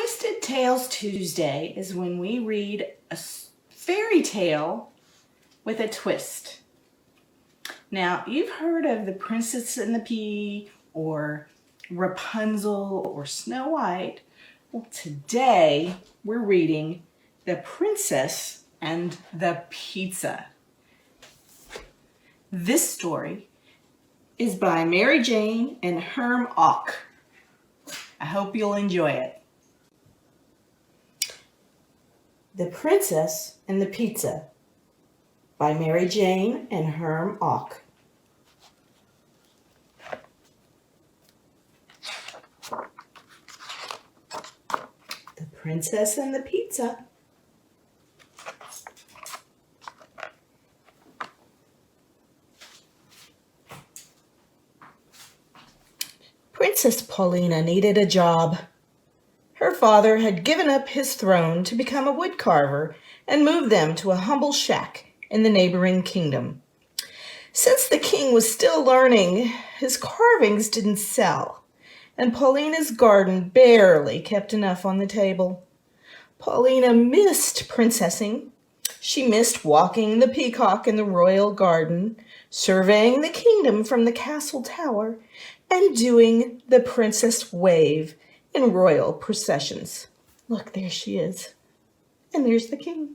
Twisted Tales Tuesday is when we read a fairy tale with a twist. Now, you've heard of The Princess and the Pea or Rapunzel or Snow White. Well, today we're reading The Princess and the Pizza. This story is by Mary Jane and Herm Ock. I hope you'll enjoy it. The Princess and the Pizza by Mary Jane and Herm Ock. The Princess and the Pizza. Princess Paulina needed a job. Her father had given up his throne to become a woodcarver and moved them to a humble shack in the neighboring kingdom. Since the king was still learning, his carvings didn't sell, and Paulina's garden barely kept enough on the table. Paulina missed princessing. She missed walking the peacock in the royal garden, surveying the kingdom from the castle tower, and doing the princess wave in royal processions. Look, there she is. And there's the king.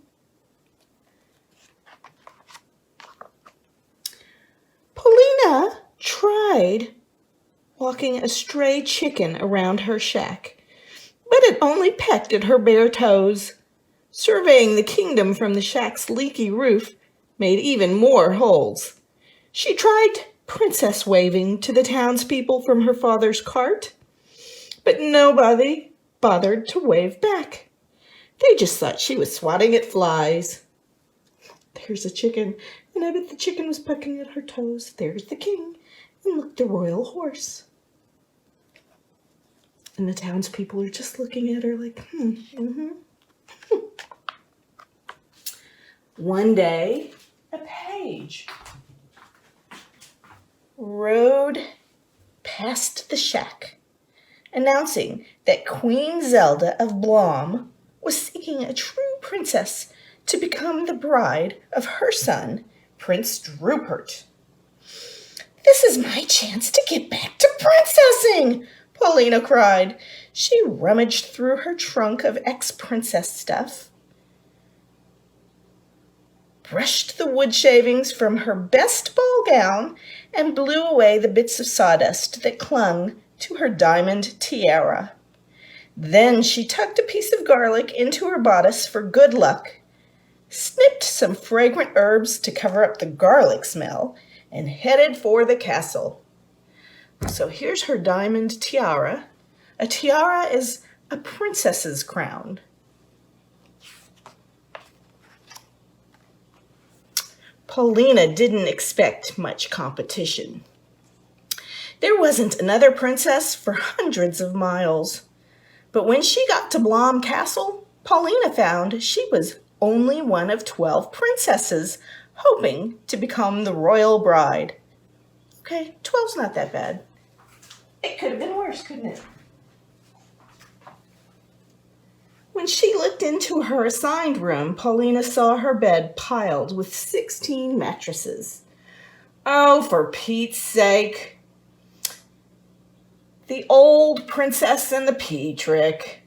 Paulina tried walking a stray chicken around her shack, but it only pecked at her bare toes. Surveying the kingdom from the shack's leaky roof made even more holes. She tried princess waving to the townspeople from her father's cart, but nobody bothered to wave back. They just thought she was swatting at flies. There's a chicken, and I bet the chicken was pecking at her toes. There's the king, and look, the royal horse. And the townspeople are just looking at her like, One day, a page rode past the shack, announcing that Queen Zelda of Blom was seeking a true princess to become the bride of her son, Prince Rupert. "This is my chance to get back to princessing," Paulina cried. She rummaged through her trunk of ex-princess stuff, brushed the wood shavings from her best ball gown, and blew away the bits of sawdust that clung to her diamond tiara. Then she tucked a piece of garlic into her bodice for good luck, snipped some fragrant herbs to cover up the garlic smell, and headed for the castle. So here's her diamond tiara. A tiara is a princess's crown. Paulina didn't expect much competition. There wasn't another princess for hundreds of miles. But when she got to Blom Castle, Paulina found she was only one of 12 princesses hoping to become the royal bride. Okay, 12's not that bad. It could have been worse, couldn't it? When she looked into her assigned room, Paulina saw her bed piled with 16 mattresses. Oh, for Pete's sake. The old Princess and the Pea trick.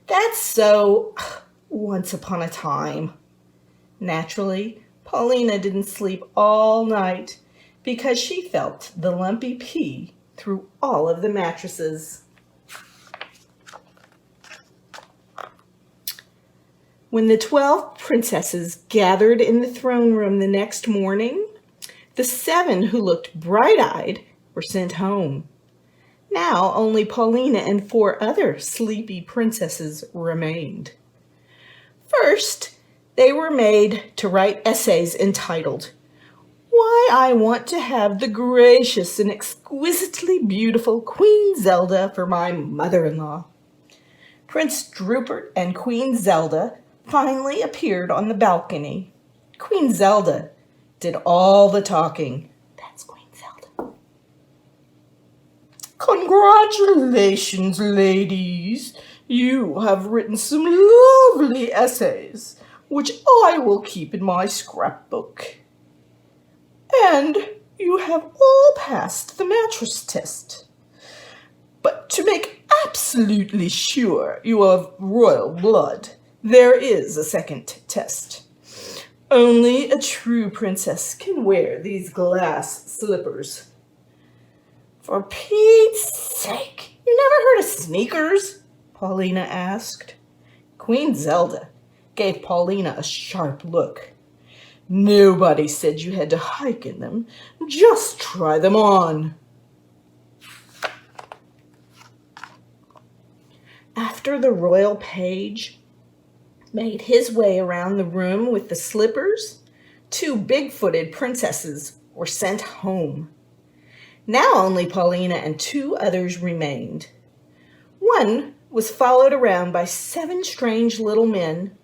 That's so once upon a time. Naturally, Paulina didn't sleep all night because she felt the lumpy pea through all of the mattresses. When the 12 princesses gathered in the throne room the next morning, the 7 who looked bright-eyed were sent home. Now only Paulina and 4 other sleepy princesses remained. First, they were made to write essays entitled, "Why I Want to Have the Gracious and Exquisitely Beautiful Queen Zelda for My Mother-in-Law." Prince Rupert and Queen Zelda finally appeared on the balcony. Queen Zelda did all the talking. That's Queen Zelda. "Congratulations, ladies. You have written some lovely essays, which I will keep in my scrapbook. And you have all passed the mattress test. But to make absolutely sure you are of royal blood, there is a second test. Only a true princess can wear these glass slippers. For Pete's sake, you never heard of sneakers? Paulina asked. Queen Zelda gave Paulina a sharp look. Nobody said you had to hike in them. Just try them on. After the royal page made his way around the room with the slippers, 2 big-footed princesses were sent home. Now only Paulina and 2 others remained. One was followed around by 7 strange little men,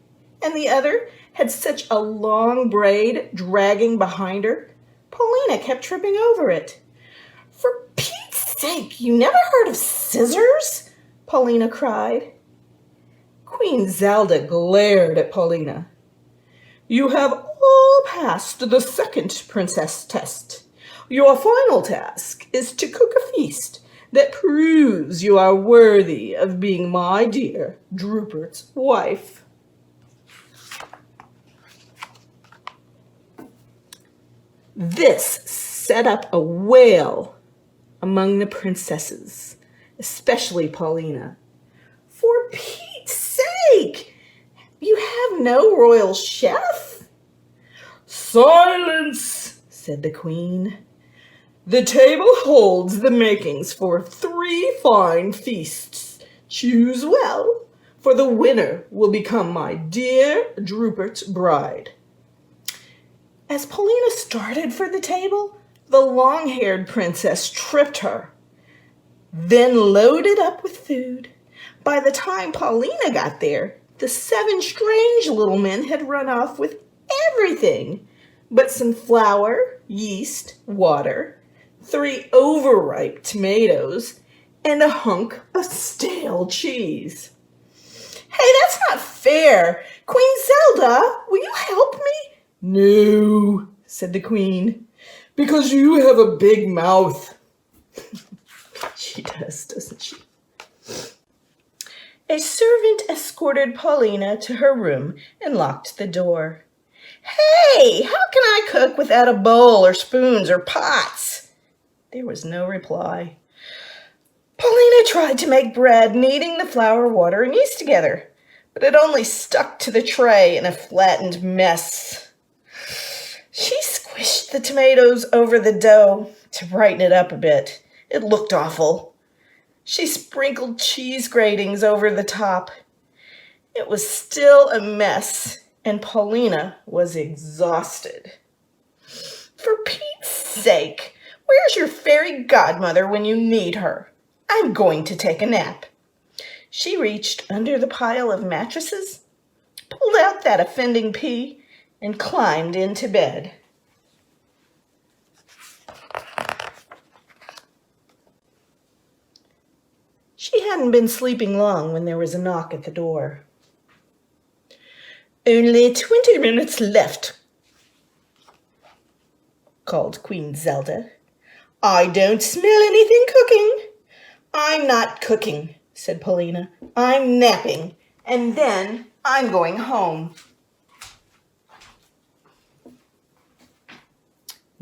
and the other had such a long braid dragging behind her, Paulina kept tripping over it. For Pete's sake, you never heard of scissors? Paulina cried. Queen Zelda glared at Paulina. You have all passed the second princess test. Your final task is to cook a feast that proves you are worthy of being my dear Drupert's wife. This set up a wail among the princesses, especially Paulina. For Pete's sake, you have no royal chef? Silence, said the queen. The table holds the makings for 3 fine feasts. Choose well, for the winner will become my dear Drupert's bride. As Paulina started for the table, the long-haired princess tripped her, then loaded up with food. By the time Paulina got there, the 7 strange little men had run off with everything but some flour, yeast, water, 3 overripe tomatoes, and a hunk of stale cheese. Hey, that's not fair. Queen Zelda, will you help me? No, said the queen, because you have a big mouth. She does, doesn't she? A servant escorted Paulina to her room and locked the door. Hey, how can I cook without a bowl or spoons or pots? There was no reply. Paulina tried to make bread, kneading the flour, water, and yeast together, but it only stuck to the tray in a flattened mess. She squished the tomatoes over the dough to brighten it up a bit. It looked awful. She sprinkled cheese gratings over the top. It was still a mess, and Paulina was exhausted. For Pete's sake, where's your fairy godmother when you need her? I'm going to take a nap. She reached under the pile of mattresses, pulled out that offending pea, and climbed into bed. She hadn't been sleeping long when there was a knock at the door. Only 20 minutes left, called Queen Zelda. I don't smell anything cooking. I'm not cooking, said Paulina. I'm napping, and then I'm going home.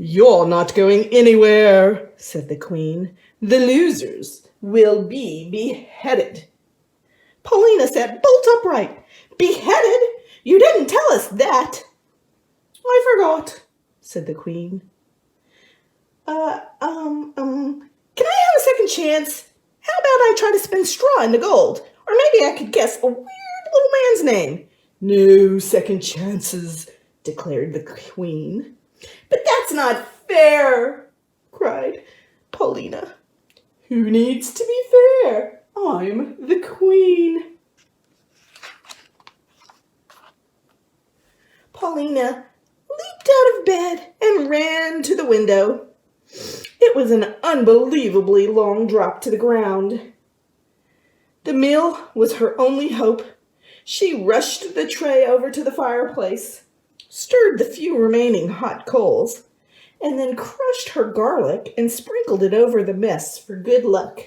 You're not going anywhere, said the queen. The losers will be beheaded. Paulina sat bolt upright. Beheaded? You didn't tell us that. I forgot, said the queen. Can I have a second chance? How about I try to spin straw into gold? Or maybe I could guess a weird little man's name. No second chances, declared the queen. But that's not fair, cried Paulina. Who needs to be fair? I'm the queen. Paulina leaped out of bed and ran to the window. It was an unbelievably long drop to the ground. The meal was her only hope. She rushed the tray over to the fireplace, stirred the few remaining hot coals, and then crushed her garlic and sprinkled it over the mess for good luck.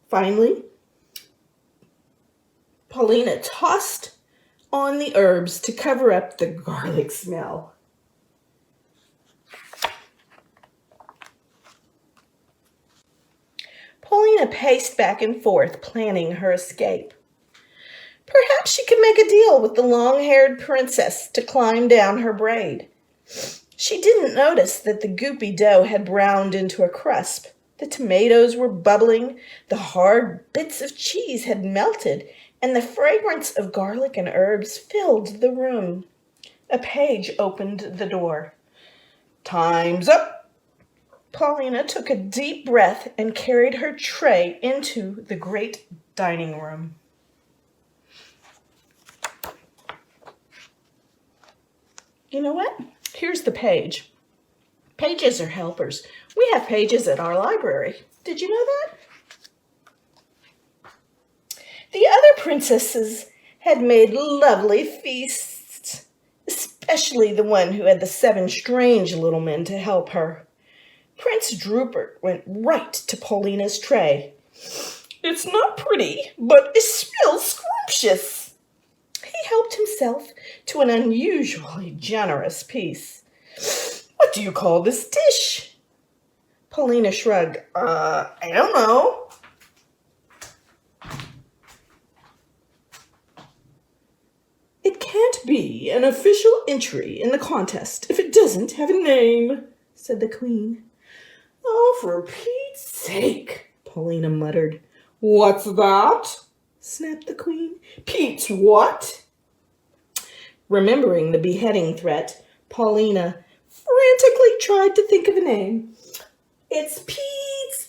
Finally, Paulina tossed on the herbs to cover up the garlic smell. Paulina paced back and forth, planning her escape. Perhaps she could make a deal with the long-haired princess to climb down her braid. She didn't notice that the goopy dough had browned into a crust. The tomatoes were bubbling, the hard bits of cheese had melted, and the fragrance of garlic and herbs filled the room. A page opened the door. "Time's up." Paulina took a deep breath and carried her tray into the great dining room. You know what? Here's the page. Pages are helpers. We have pages at our library. Did you know that? The other princesses had made lovely feasts, especially the one who had the 7 strange little men to help her. Prince Rupert went right to Paulina's tray. "It's not pretty, but it smells scrumptious." He helped himself to an unusually generous piece. "What do you call this dish?" Paulina shrugged. I don't know." "It can't be an official entry in the contest if it doesn't have a name," said the queen. "Oh, for Pete's sake," Paulina muttered. "What's that?" snapped the queen. "Pete's what?" Remembering the beheading threat, Paulina frantically tried to think of a name. "It's Pete's,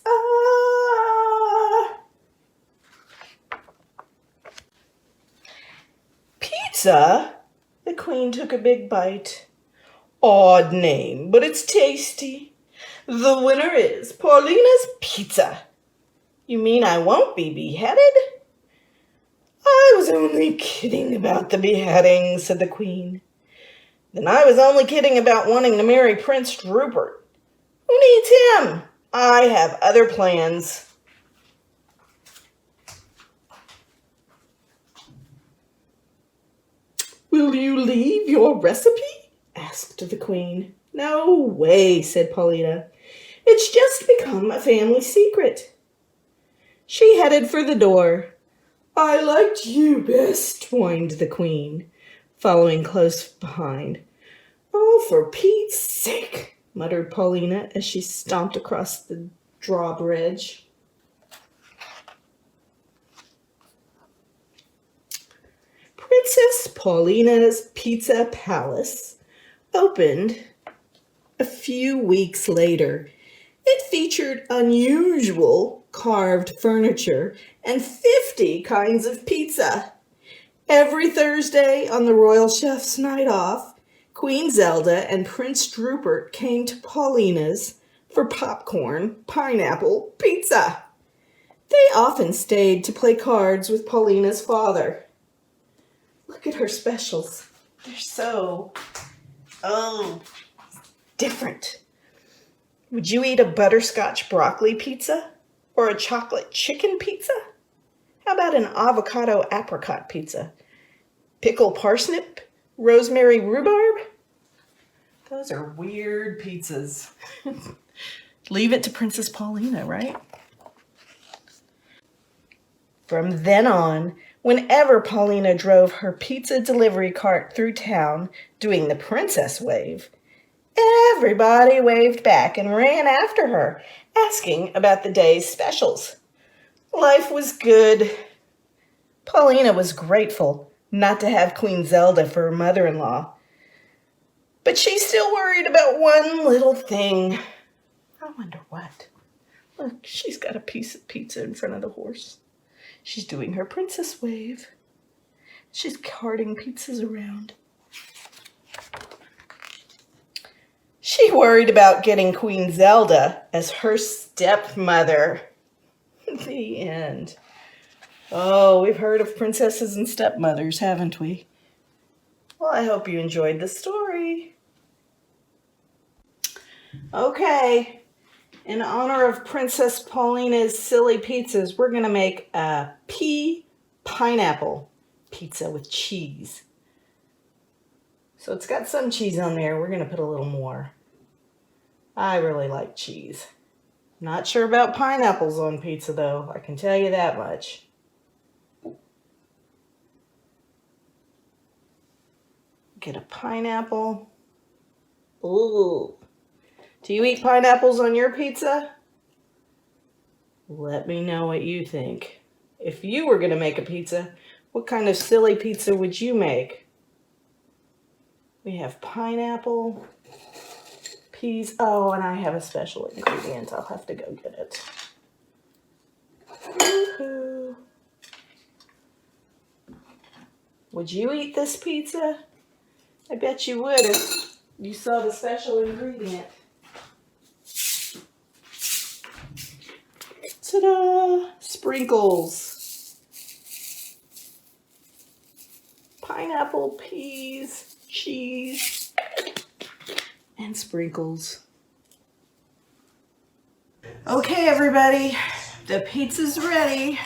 Pizza?" The queen took a big bite. "Odd name, but it's tasty. The winner is Paulina's Pizza." "You mean I won't be beheaded?" "I was only kidding about the beheading," said the queen. "Then I was only kidding about wanting to marry Prince Rupert. Who needs him? I have other plans." "Will you leave your recipe?" asked the queen. "No way," said Paulina. "It's just become a family secret." She headed for the door. "I liked you best," whined the queen, following close behind. "Oh, for Pete's sake," muttered Paulina as she stomped across the drawbridge. Princess Paulina's Pizza Palace opened a few weeks later. It featured unusual carved furniture and 50 kinds of pizza. Every Thursday on the royal chef's night off, Queen Zelda and Prince Rupert came to Paulina's for popcorn, pineapple, pizza. They often stayed to play cards with Paulina's father. Look at her specials. They're so, different. Would you eat a butterscotch broccoli pizza or a chocolate chicken pizza? How about an avocado apricot pizza? Pickle parsnip, rosemary rhubarb? Those are weird pizzas. Leave it to Princess Paulina, right? From then on, whenever Paulina drove her pizza delivery cart through town doing the princess wave, everybody waved back and ran after her, asking about the day's specials. Life was good. Paulina was grateful not to have Queen Zelda for her mother-in-law, but she still worried about one little thing. I wonder what. Look, she's got a piece of pizza in front of the horse. She's doing her princess wave. She's carting pizzas around. She worried about getting Queen Zelda as her stepmother. The end. Oh, we've heard of princesses and stepmothers, haven't we? Well, I hope you enjoyed the story. Okay, in honor of Princess Paulina's silly pizzas, we're going to make a pineapple pizza with cheese. So it's got some cheese on there. We're going to put a little more. I really like cheese. Not sure about pineapples on pizza, though. I can tell you that much. Get a pineapple. Ooh. Do you eat pineapples on your pizza? Let me know what you think. If you were going to make a pizza, what kind of silly pizza would you make? We have pineapple, peas. Oh, and I have a special ingredient. I'll have to go get it. Woohoo. Would you eat this pizza? I bet you would if you saw the special ingredient. Ta-da! Sprinkles. Pineapple, peas, cheese, and sprinkles. Okay, everybody, the pizza's ready.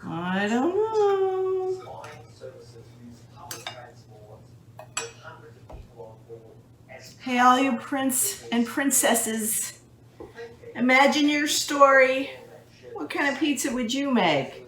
I don't know. Hey, all you prince and princesses, imagine your story. What kind of pizza would you make?